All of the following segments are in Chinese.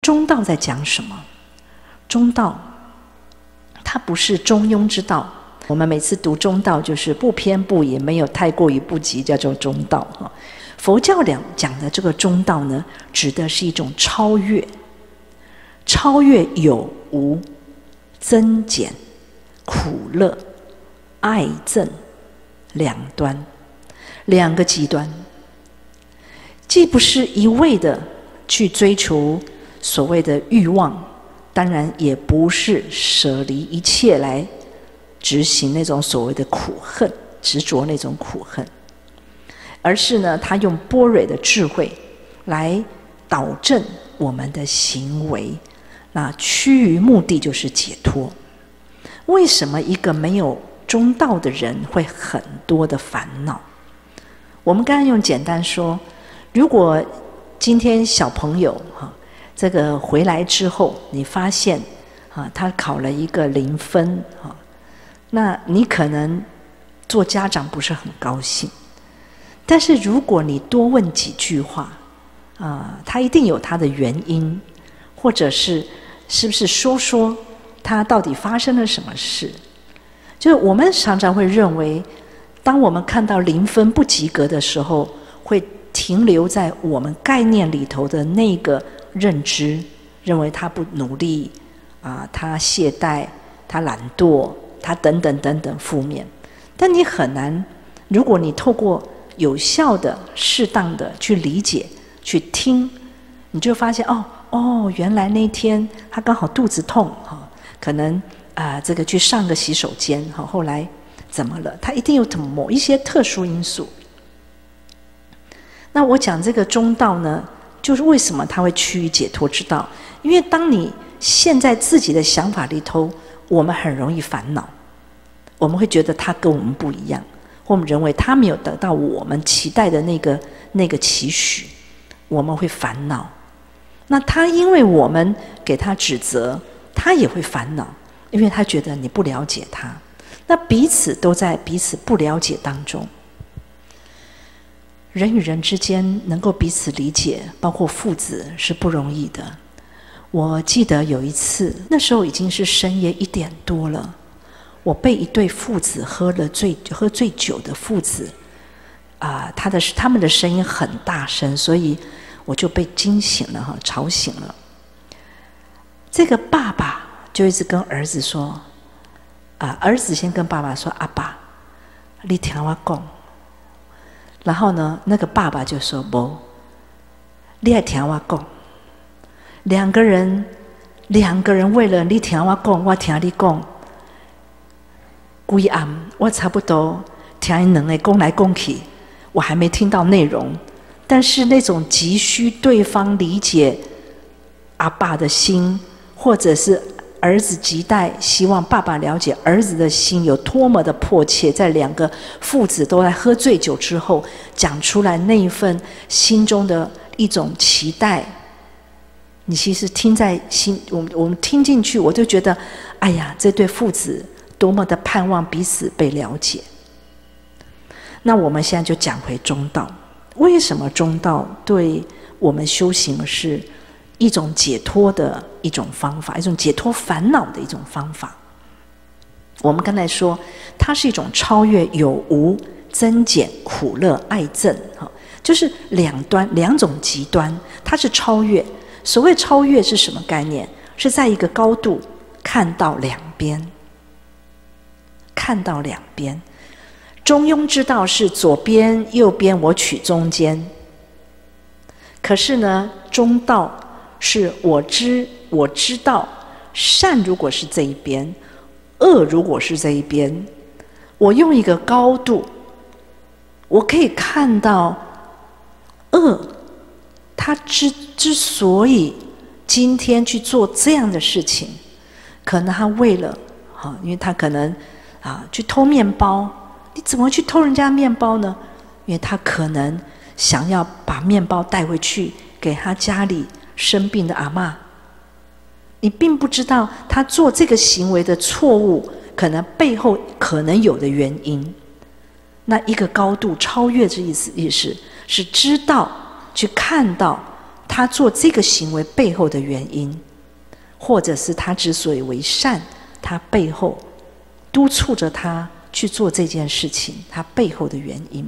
中道在讲什么？中道它不是中庸之道，我们每次读中道就是不偏不倚，没有太过于不及，叫做中道。佛教讲的这个中道呢，指的是一种超越，超越有无、增减、苦乐、爱憎两端，两个极端，既不是一味的去追求所谓的欲望，当然也不是舍离一切来执行那种所谓的苦恨，执着那种苦恨，而是呢，他用般若的智慧来导正我们的行为，那趋于目的就是解脱。为什么一个没有中道的人会很多的烦恼？我们刚刚用简单说，如果今天小朋友这个回来之后，你发现他考了一个0分，那你可能做家长不是很高兴。但是如果你多问几句话，他一定有他的原因，或者是不是说他到底发生了什么事？就是我们常常会认为，当我们看到0分不及格的时候，会停留在我们概念里头的那个认知，认为他不努力他懈怠，他懒惰，他等等等等负面。但你很难，如果你透过有效的、适当的去理解、去听，你就发现原来那天他刚好肚子痛可能这个去上个洗手间后来怎么了？他一定有某一些特殊因素。那我讲这个中道呢，就是为什么他会趋于解脱之道？因为当你陷在自己的想法里头，我们很容易烦恼，我们会觉得他跟我们不一样，或我们认为他没有得到我们期待的那个期许，我们会烦恼。那他因为我们给他指责，他也会烦恼，因为他觉得你不了解他。那彼此都在彼此不了解当中。人与人之间能够彼此理解，包括父子，是不容易的。我记得有一次，那时候已经是深夜1点多了，我被一对父子喝醉酒的父子他们的声音很大声，所以我就被惊醒了吵醒了。这个爸爸就一直跟儿子说儿子先跟爸爸说：“阿爸，你听我讲。”然后呢，那个爸爸就说：“不，你要听我讲。”两个人为了你听我讲，我听你讲，规暗我差不多听因两个讲来讲去，我还没听到内容，但是那种急需对方理解阿爸的心，或者是儿子急待希望爸爸了解儿子的心有多么的迫切，在两个父子都在喝醉酒之后讲出来那一份心中的一种期待，你其实听在心，我们听进去，我就觉得哎呀，这对父子多么的盼望彼此被了解。那我们现在就讲回中道，为什么中道对我们修行是一种解脱的一种方法，一种解脱烦恼的一种方法？我们刚才说它是一种超越有无、增减、苦乐、爱憎，就是两种极端，它是超越。所谓超越是什么概念？是在一个高度看到两边，看到两边。中庸之道是左边右边我取中间，可是呢，中道是我知道善如果是这一边，恶如果是这一边，我用一个高度，我可以看到恶他之所以今天去做这样的事情，可能他为了因为他可能去偷面包，你怎么去偷人家面包呢？因为他可能想要把面包带回去给他家里生病的阿嬷。你并不知道他做这个行为的错误，可能背后可能有的原因。那一个高度超越这意思是知道去看到他做这个行为背后的原因，或者是他之所以为善，他背后督促着他去做这件事情，他背后的原因。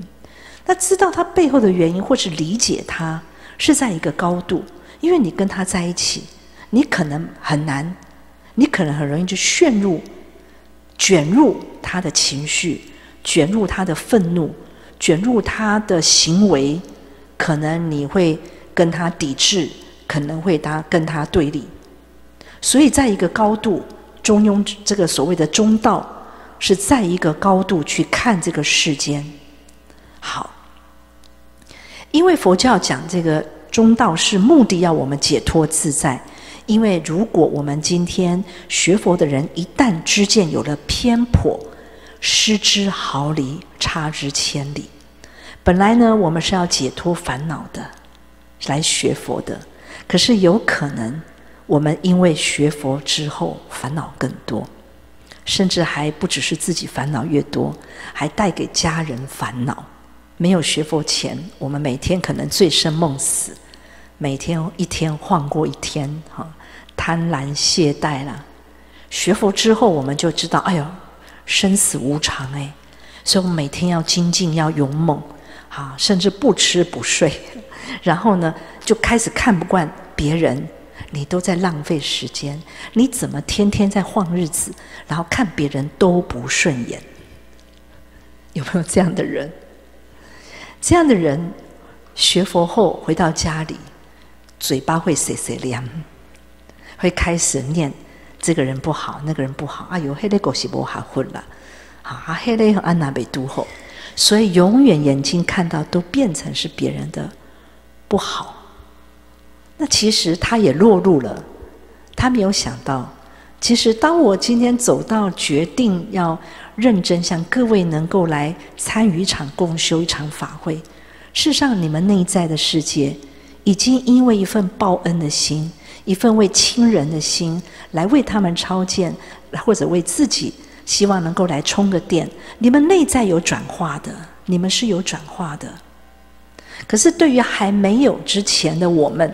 那知道他背后的原因，或是理解他，是在一个高度。因为你跟他在一起，你可能很难，你可能很容易就卷入他的情绪，卷入他的愤怒，卷入他的行为，可能你会跟他抵制，可能会跟他对立。所以在一个高度，中庸，这个所谓的中道，是在一个高度去看这个世间。好，因为佛教讲这个中道是目的要我们解脱自在。因为如果我们今天学佛的人一旦知见有了偏颇，失之毫厘，差之千里。本来呢，我们是要解脱烦恼的，来学佛的。可是有可能我们因为学佛之后烦恼更多，甚至还不只是自己烦恼越多，还带给家人烦恼。没有学佛前，我们每天可能醉生梦死，每天一天晃过一天，贪婪懈怠啦。学佛之后，我们就知道，哎呦，生死无常哎，所以我们每天要精进，要勇猛，甚至不吃不睡。然后呢，就开始看不惯别人，你都在浪费时间，你怎么天天在晃日子，然后看别人都不顺眼？有没有这样的人？这样的人学佛后回到家里，嘴巴会碎碎凉，会开始念这个人不好，那个人不好，哎呦，那个狗是不好混了，那个安娜被毒后，所以永远眼睛看到都变成是别人的不好。那其实他也落入了，他没有想到，其实当我今天走到决定要认真向各位能够来参与一场共修，一场法会，事实上你们内在的世界已经因为一份报恩的心，一份为亲人的心，来为他们超荐，或者为自己希望能够来充个电，你们内在有转化的，你们是有转化的。可是对于还没有之前的我们，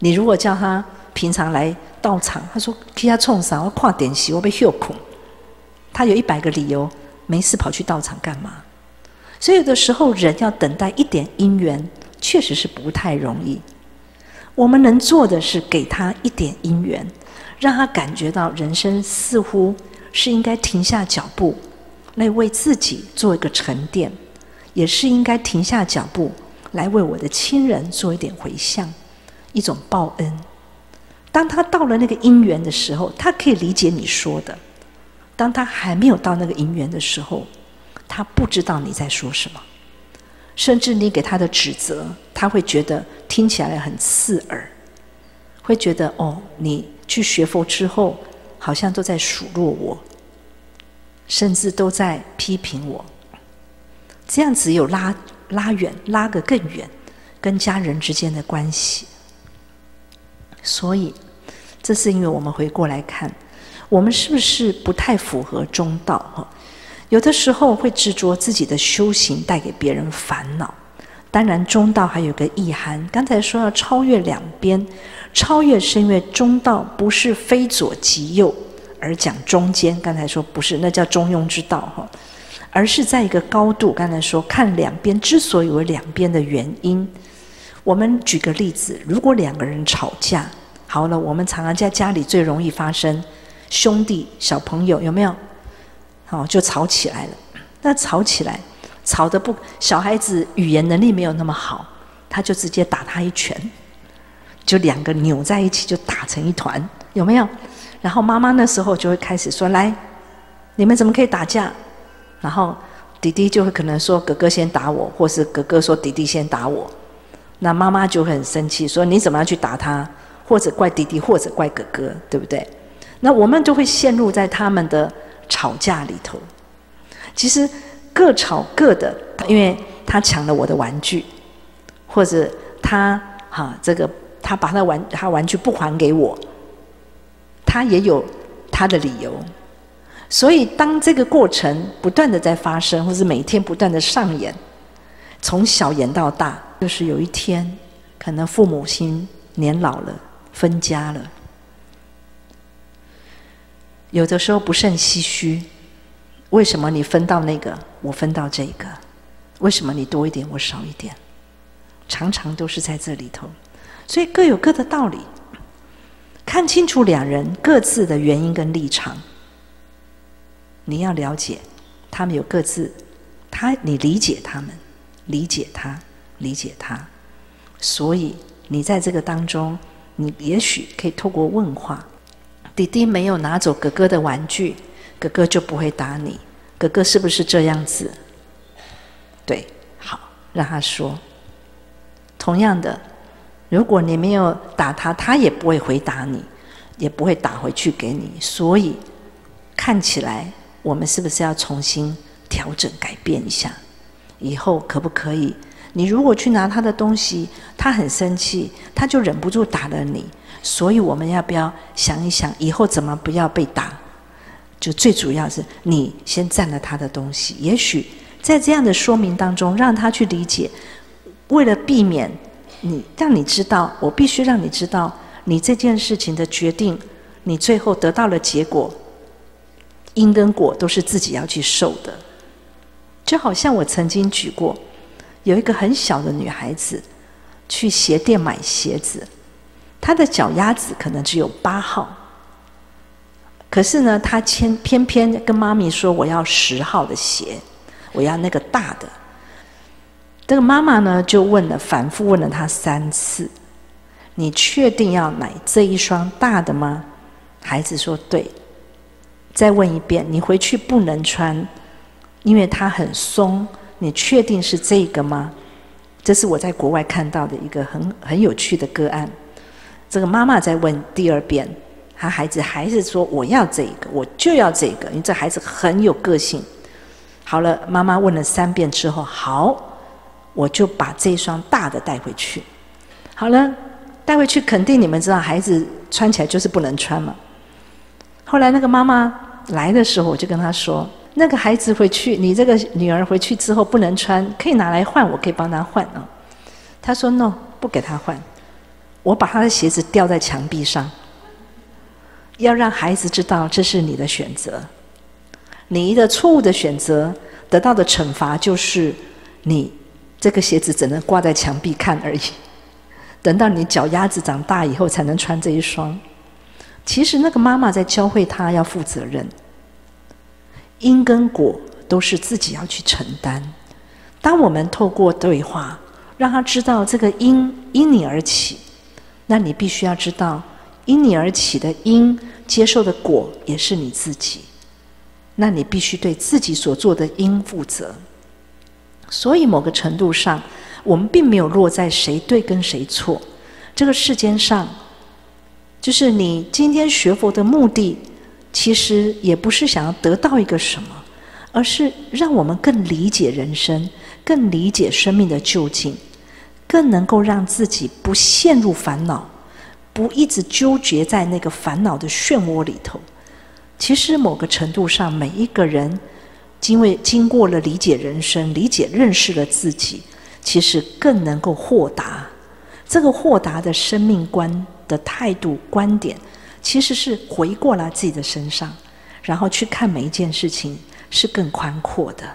你如果叫他平常来到场，他说去他冲啥，我看电视，我被休困，他有100个理由没事跑去道场干嘛。所以有的时候人要等待一点因缘，确实是不太容易。我们能做的是给他一点因缘，让他感觉到人生似乎是应该停下脚步，来为自己做一个沉淀，也是应该停下脚步来为我的亲人做一点回向，一种报恩。当他到了那个因缘的时候，他可以理解你说的；当他还没有到那个因缘的时候，他不知道你在说什么，甚至你给他的指责，他会觉得听起来很刺耳，会觉得你去学佛之后好像都在数落我，甚至都在批评我。这样子有拉远，拉个更远跟家人之间的关系。所以这是因为我们回过来看，我们是不是不太符合中道？有的时候会执着自己的修行带给别人烦恼。当然中道还有个意涵，刚才说要超越两边，超越是因为中道不是非左即右而讲中间，刚才说不是，那叫中庸之道，而是在一个高度，刚才说看两边之所以有两边的原因。我们举个例子，如果2个人吵架，好了，我们常常在家里最容易发生，兄弟小朋友有没有就吵起来了。那吵起来吵得不，小孩子语言能力没有那么好，他就直接打他一拳，就2个扭在一起就打成一团，有没有？然后妈妈那时候就会开始说，来，你们怎么可以打架？然后弟弟就会可能说哥哥先打我，或是哥哥说弟弟先打我，那妈妈就会很生气，说你怎么要去打他？或者怪弟弟，或者怪哥哥，对不对？那我们就会陷入在他们的吵架里头。其实各吵各的，因为他抢了我的玩具，或者他把他玩具不还给我，他也有他的理由。所以当这个过程不断的在发生，或是每天不断的上演，从小演到大，就是有一天可能父母亲年老了，分家了，有的时候不胜唏嘘，为什么你分到那个，我分到这个？为什么你多一点，我少一点？常常都是在这里头，所以各有各的道理。看清楚两人各自的原因跟立场，你要了解他们有各自，你理解他们，理解他，理解他。所以你在这个当中，你也许可以透过问话，弟弟没有拿走哥哥的玩具，哥哥就不会打你，哥哥是不是这样子？对，好，让他说。同样的，如果你没有打他，他也不会回答你，也不会打回去给你。所以看起来我们是不是要重新调整改变一下？以后可不可以，你如果去拿他的东西，他很生气，他就忍不住打了你。所以我们要不要想一想，以后怎么不要被打？就最主要是你先占了他的东西。也许在这样的说明当中，让他去理解，为了避免让你知道，我必须让你知道，你这件事情的决定，你最后得到了结果，因跟果都是自己要去受的。就好像我曾经举过，有一个很小的女孩子去鞋店买鞋子，她的脚丫子可能只有8号，可是呢，她偏偏跟妈咪说我要10号的鞋，我要那个大的。这个妈妈呢就反复问了她3次，你确定要买这一双大的吗？孩子说对。再问一遍，你回去不能穿，因为它很松，你确定是这个吗？这是我在国外看到的一个很有趣的个案。这个妈妈再问第2遍，她孩子还是说我要这个，我就要这个，因为这孩子很有个性。好了，妈妈问了3遍之后，好，我就把这一双大的带回去。好了，带回去肯定你们知道，孩子穿起来就是不能穿嘛。后来那个妈妈来的时候，我就跟她说，那个孩子回去，你这个女儿回去之后不能穿，可以拿来换，我可以帮她换啊。她说 no， 不给她换，我把她的鞋子吊在墙壁上，要让孩子知道这是你的选择，你的错误的选择得到的惩罚就是你这个鞋子只能挂在墙壁看而已，等到你脚丫子长大以后才能穿这一双。其实那个妈妈在教会他要负责任，因跟果都是自己要去承担。当我们透过对话让他知道这个因你而起，那你必须要知道因你而起的因接受的果也是你自己，那你必须对自己所做的因负责。所以某个程度上，我们并没有落在谁对跟谁错。这个世间上，就是你今天学佛的目的，其实也不是想要得到一个什么，而是让我们更理解人生，更理解生命的究竟，更能够让自己不陷入烦恼，不一直纠结在那个烦恼的漩涡里头。其实某个程度上，每一个人经过了理解人生，理解认识了自己，其实更能够豁达。这个豁达的生命观的态度观点，其实是回过来自己的身上，然后去看每一件事情是更宽阔的。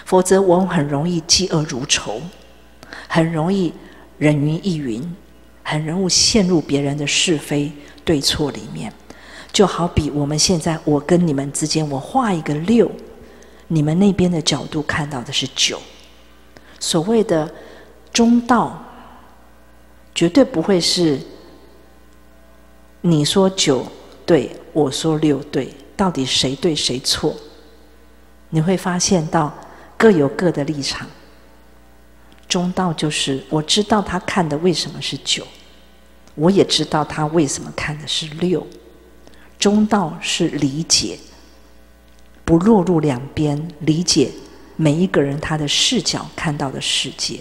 否则我们很容易嫉恶如仇，很容易人云亦云，很容易陷入别人的是非对错里面。就好比我们现在我跟你们之间，我画一个6，你们那边的角度看到的是9。所谓的中道，绝对不会是你说9对，我说6对，到底谁对谁错？你会发现到各有各的立场。中道就是我知道他看的为什么是9，我也知道他为什么看的是6。中道是理解，不落入两边，理解每一个人他的视角看到的世界。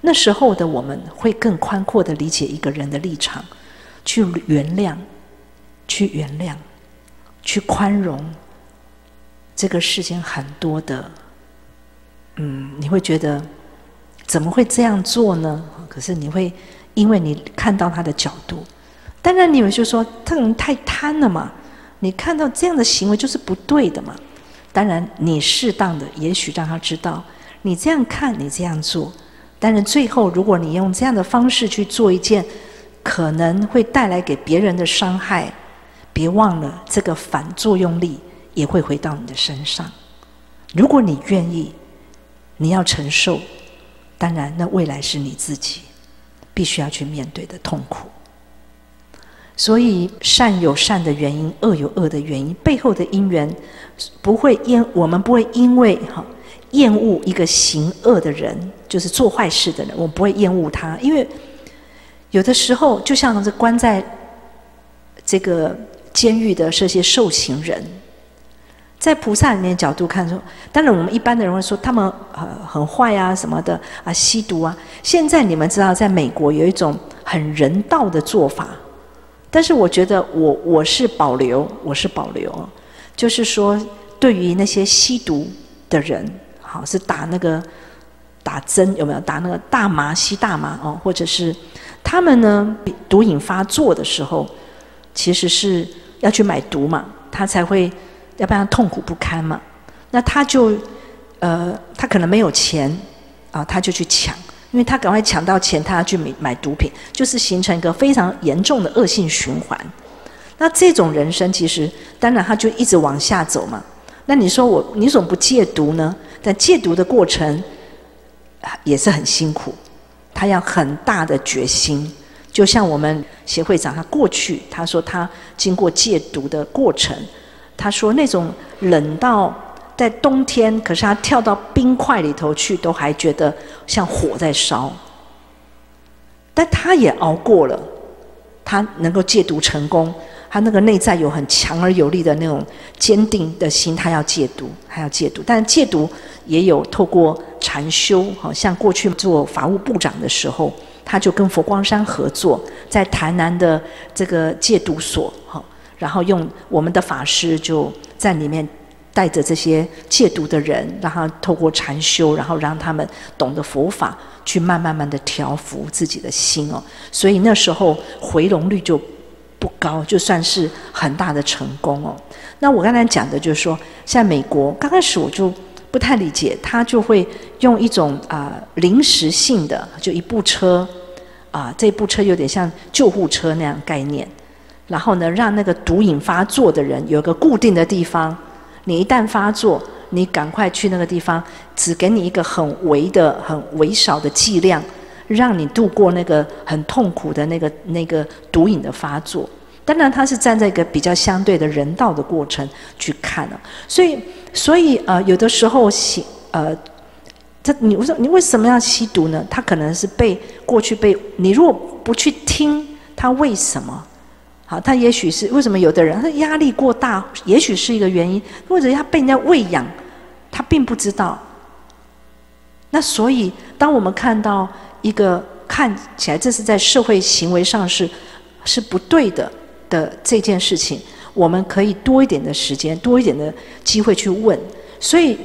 那时候的我们会更宽阔地理解一个人的立场，去原谅，去宽容这个世间很多的你会觉得怎么会这样做呢？可是你会因为你看到他的角度，当然你们就说这个人太贪了嘛，你看到这样的行为就是不对的嘛。当然你适当的也许让他知道，你这样看，你这样做，当然最后如果你用这样的方式去做一件可能会带来给别人的伤害，别忘了这个反作用力也会回到你的身上。如果你愿意，你要承受，当然那未来是你自己必须要去面对的痛苦。所以善有善的原因，恶有恶的原因，背后的因缘我们不会因为厌恶一个行恶的人，就是做坏事的人，我们不会厌恶他。因为有的时候就像是关在这个监狱的这些受刑人，在菩萨里面的角度看说，当然我们一般的人会说他们很坏啊什么的啊，吸毒啊。现在你们知道在美国有一种很人道的做法，但是我觉得我是保留，就是说对于那些吸毒的人，好是打针，有没有打那个大麻吸大麻哦，或者是他们呢毒瘾发作的时候，其实是要去买毒嘛，他才会，要不然痛苦不堪嘛。那他就他可能没有钱啊，他就去抢。因为他赶快抢到钱，他要去买毒品，就是形成一个非常严重的恶性循环。那这种人生其实，当然他就一直往下走嘛。那你说你怎么不戒毒呢？但戒毒的过程也是很辛苦，他要很大的决心。就像我们协会长，他过去他说他经过戒毒的过程，他说那种冷到在冬天，可是他跳到冰块里头去，都还觉得像火在烧。但他也熬过了，他能够戒毒成功，他那个内在有很强而有力的那种坚定的心，他要戒毒，但戒毒也有透过禅修，像过去做法务部长的时候，他就跟佛光山合作，在台南的这个戒毒所，然后用我们的法师就在里面带着这些戒毒的人，让他透过禅修，然后让他们懂得佛法，去慢慢的调伏自己的心哦。所以那时候回笼率就不高，就算是很大的成功哦。那我刚才讲的就是说，像美国刚开始我就不太理解，他就会用一种临时性的，就一部车这部车有点像救护车那样概念，然后呢，让那个毒瘾发作的人有一个固定的地方。你一旦发作，你赶快去那个地方，只给你一个很微少的剂量，让你度过那个很痛苦的那个毒瘾的发作。当然，他是站在一个比较相对的人道的过程去看了。所以有的时候你为什么要吸毒呢？他可能是过去你如果不去听他为什么。好，他也许是为什么有的人他压力过大，也许是一个原因，或者他被人家喂养，他并不知道。那所以，当我们看到一个看起来这是在社会行为上是不对的这件事情，我们可以多一点的时间，多一点的机会去问。所以，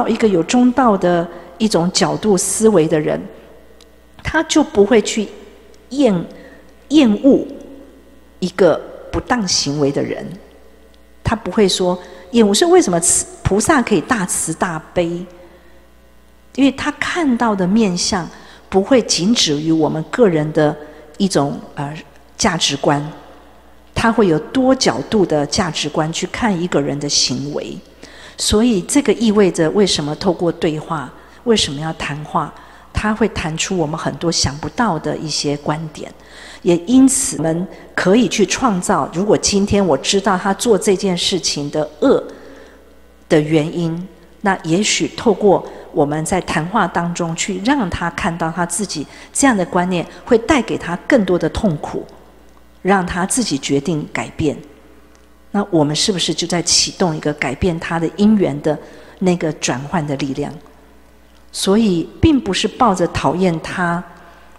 一个有中道的一种角度思维的人，他就不会去厌恶一个不当行为的人，他不会说厌恶。是为什么菩萨可以大慈大悲？因为他看到的面相不会仅止于我们个人的一种价值观，他会有多角度的价值观去看一个人的行为。所以这个意味着为什么透过对话，为什么要谈话，他会谈出我们很多想不到的一些观点。也因此我们可以去创造，如果今天我知道他做这件事情的恶的原因，那也许透过我们在谈话当中去让他看到他自己这样的观念会带给他更多的痛苦，让他自己决定改变。那我们是不是就在启动一个改变他的因缘的那个转换的力量？所以并不是抱着讨厌他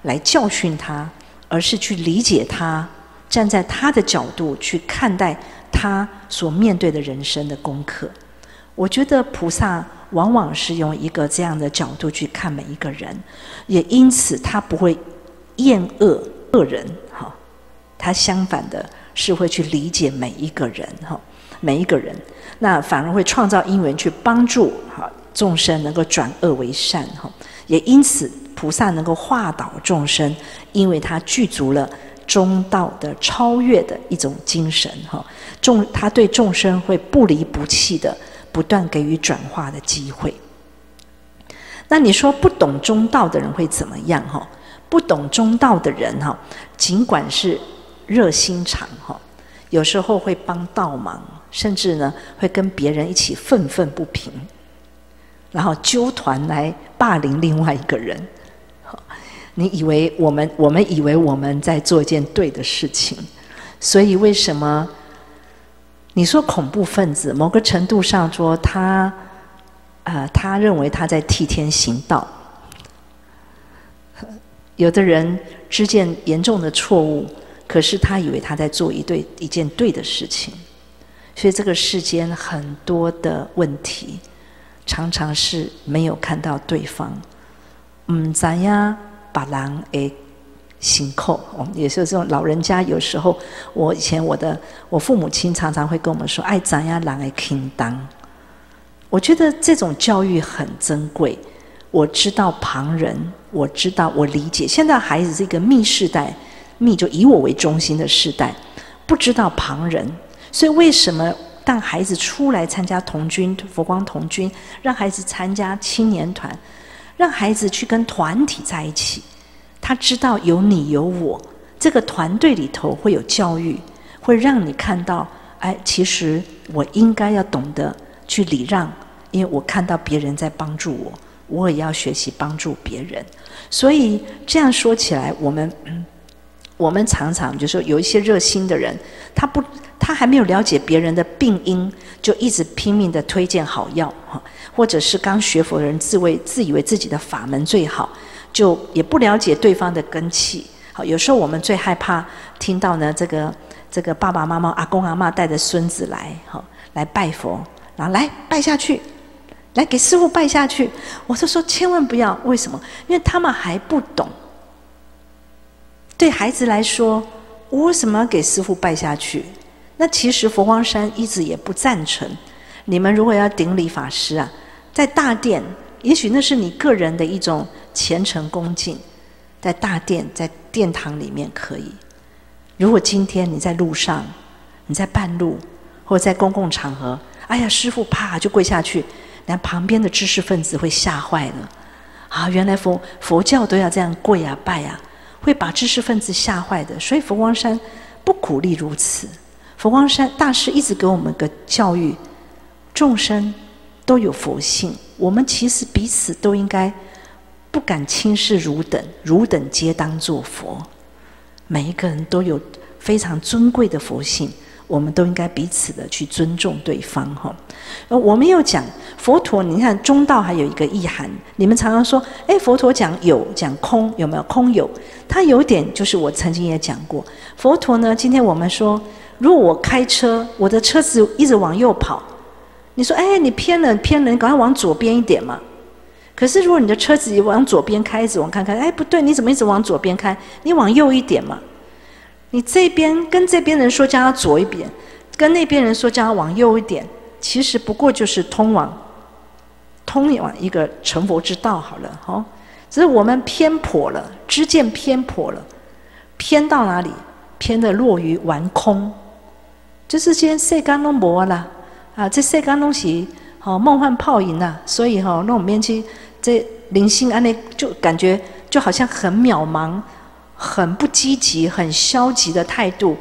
来教训他，而是去理解他，站在他的角度去看待他所面对的人生的功课。我觉得菩萨往往是用一个这样的角度去看每一个人，也因此他不会厌恶恶人，他相反的是会去理解每一个人，每一个人，那反而会创造因缘去帮助众生能够转恶为善，也因此菩萨能够化导众生，因为他具足了中道的超越的一种精神，他对众生会不离不弃的不断给予转化的机会。那你说不懂中道的人会怎么样？不懂中道的人尽管是热心肠，有时候会帮倒忙，甚至呢会跟别人一起愤愤不平，然后纠团来霸凌另外一个人。你以为我们以为我们在做一件对的事情，所以为什么你说恐怖分子某个程度上说他认为他在替天行道，有的人知见严重的错误，可是他以为他在做一件对的事情，所以这个世间很多的问题常常是没有看到对方，不知道别人的辛苦，也是这种老人家。有时候以前我父母亲常常会跟我们说，爱知道人的轻当。我觉得这种教育很珍贵。我知道旁人，我知道我理解。现在孩子是一个密世代，密就以我为中心的世代，不知道旁人。所以为什么当孩子出来参加童军、佛光童军，让孩子参加青年团，让孩子去跟团体在一起，他知道有你有我，这个团队里头会有教育，会让你看到，其实我应该要懂得去礼让，因为我看到别人在帮助我，我也要学习帮助别人。所以这样说起来，我们常常就说有一些热心的人，他还没有了解别人的病因，就一直拼命的推荐好药，或者是刚学佛的人自以为自己的法门最好，就也不了解对方的根器。好，有时候我们最害怕听到呢，这个爸爸妈妈、阿公阿嬷带着孙子来拜佛，然后来拜下去，来给师父拜下去。我就说千万不要，为什么？因为他们还不懂。对孩子来说，我为什么要给师父拜下去？那其实佛光山一直也不赞成。你们如果要顶礼法师在大殿，也许那是你个人的一种虔诚恭敬，在大殿、在殿堂里面可以。如果今天你在路上，你在半路，或者在公共场合，哎呀，师父啪就跪下去，那旁边的知识分子会吓坏了。原来佛教都要这样跪拜会把知识分子吓坏的。所以佛光山不鼓励如此。佛光山大师一直给我们个教育，众生都有佛性，我们其实彼此都应该不敢轻视汝等，汝等皆当作佛。每一个人都有非常尊贵的佛性，我们都应该彼此的去尊重对方。我们又讲佛陀，你看中道还有一个意涵，你们常常说佛陀讲有讲空，有没有空有？他有点就是我曾经也讲过，佛陀呢，今天我们说，如果我开车，我的车子一直往右跑，你说你偏了，你赶快往左边一点嘛。可是如果你的车子往左边开，一直往看，不对，你怎么一直往左边开？你往右一点嘛。你这边跟这边人说叫他左一点，跟那边人说叫他往右一点，其实不过就是通往一个成佛之道好了。只是我们偏颇了，知见偏颇了，偏到哪里？偏的落于玩空，就是现在世间都没啦这世间都是梦幻泡影所以那种面去这灵性安内就感觉就好像很渺茫，很不积极，很消极的态度。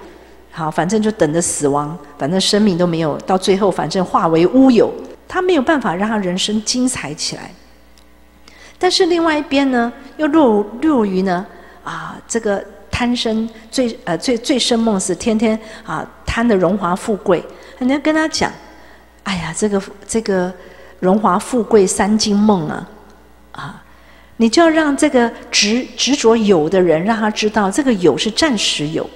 好，反正就等着死亡，反正生命都没有，到最后反正化为乌有，他没有办法让他人生精彩起来。但是另外一边呢，又落于呢这个贪生最深梦是天天贪的荣华富贵。人家跟他讲，哎呀，这个荣华富贵三金梦你就要让这个执着有的人，让他知道这个有是暂时有，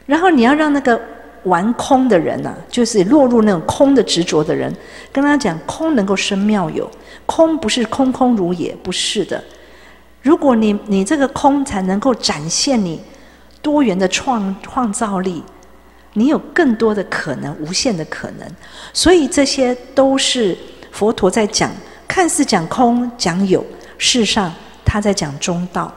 然后你要让那个玩空的人啊，就是落入那种空的执着的人，跟他讲空能够生妙有，空不是空空如也，不是的。如果你这个空才能够展现你多元的创造力，你有更多的可能，无限的可能。所以这些都是佛陀在讲，看似讲空讲有，事实上他在讲中道，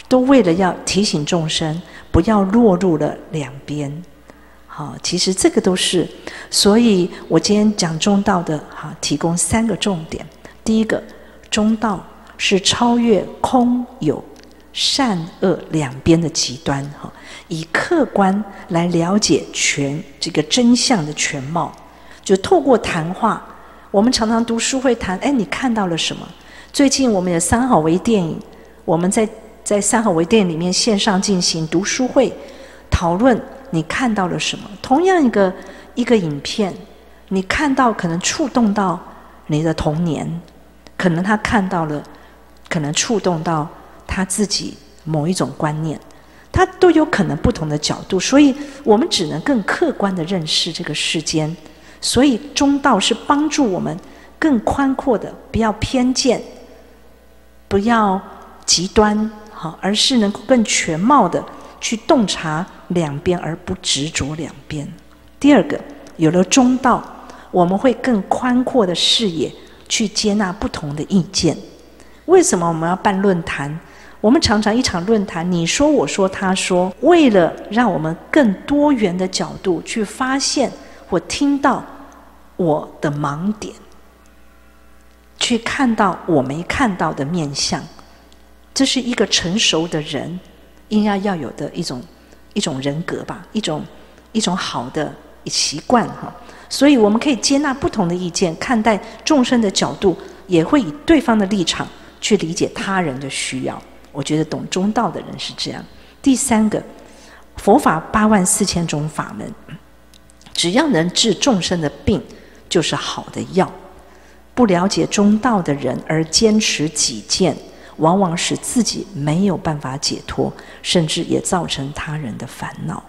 都为了要提醒众生不要落入了两边。好，其实这个都是，所以我今天讲中道的，好，提供3个重点。第一个，中道是超越空有善恶两边的极端，哈，以客观来了解这个真相的全貌，就透过谈话。我们常常读书会谈，你看到了什么？最近我们有3好微电影，我们在3好微电影里面线上进行读书会讨论。你看到了什么？同样一个影片，你看到可能触动到你的童年，可能他看到了，可能触动到他自己某一种观念，他都有可能不同的角度，所以我们只能更客观的认识这个世间。所以中道是帮助我们更宽阔的，不要偏见，不要极端，而是能够更全貌的去洞察两边，而不执着两边。第二个，有了中道，我们会更宽阔的视野去接纳不同的意见。为什么我们要办论坛？我们常常一场论坛，你说我说他说，为了让我们更多元的角度去发现或听到我的盲点，去看到我没看到的面向。这是一个成熟的人应该要有的一种人格吧，一种好的习惯哈。所以我们可以接纳不同的意见，看待众生的角度，也会以对方的立场去理解他人的需要。我觉得懂中道的人是这样。第3个，佛法84000种法门，只要能治众生的病，就是好的药。不了解中道的人而坚持己见，往往使自己没有办法解脱，甚至也造成他人的烦恼。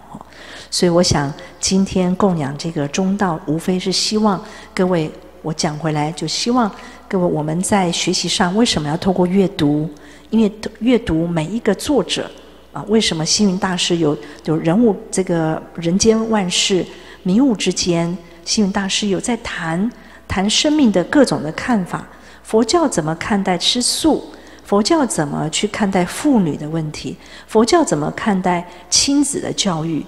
所以我想今天供养这个中道，无非是希望各位，我讲回来就希望各位，我们在学习上为什么要透过阅读？因为阅读每一个作者啊，为什么星云大师有人物这个人间万事迷雾之间，星云大师有在谈生命的各种的看法。佛教怎么看待吃素？佛教怎么去看待妇女的问题？佛教怎么看待亲子的教育？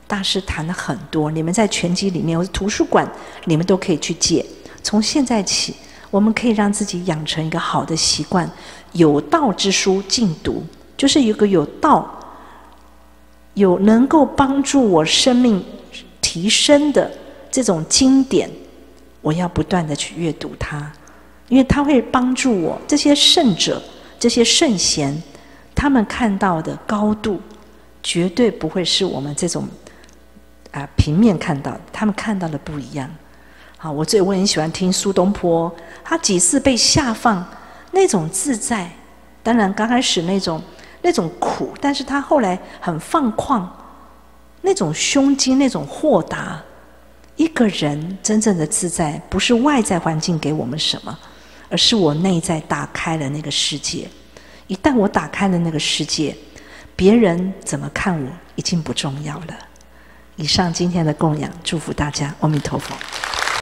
大师谈了很多，你们在全集里面或者图书馆，你们都可以去借。从现在起，我们可以让自己养成一个好的习惯，有道之书尽读，就是有个有道，有能够帮助我生命提升的这种经典，我要不断的去阅读它，因为它会帮助我。这些圣者，这些圣贤，他们看到的高度，绝对不会是我们这种平面看到的，他们看到的不一样。好，我很喜欢听苏东坡，他几次被下放，那种自在，当然刚开始那种苦，但是他后来很放旷，那种胸襟，那种豁达。一个人真正的自在，不是外在环境给我们什么，而是我内在打开了那个世界。一旦我打开了那个世界，别人怎么看我已经不重要了。以上今天的供养，祝福大家，阿弥陀佛。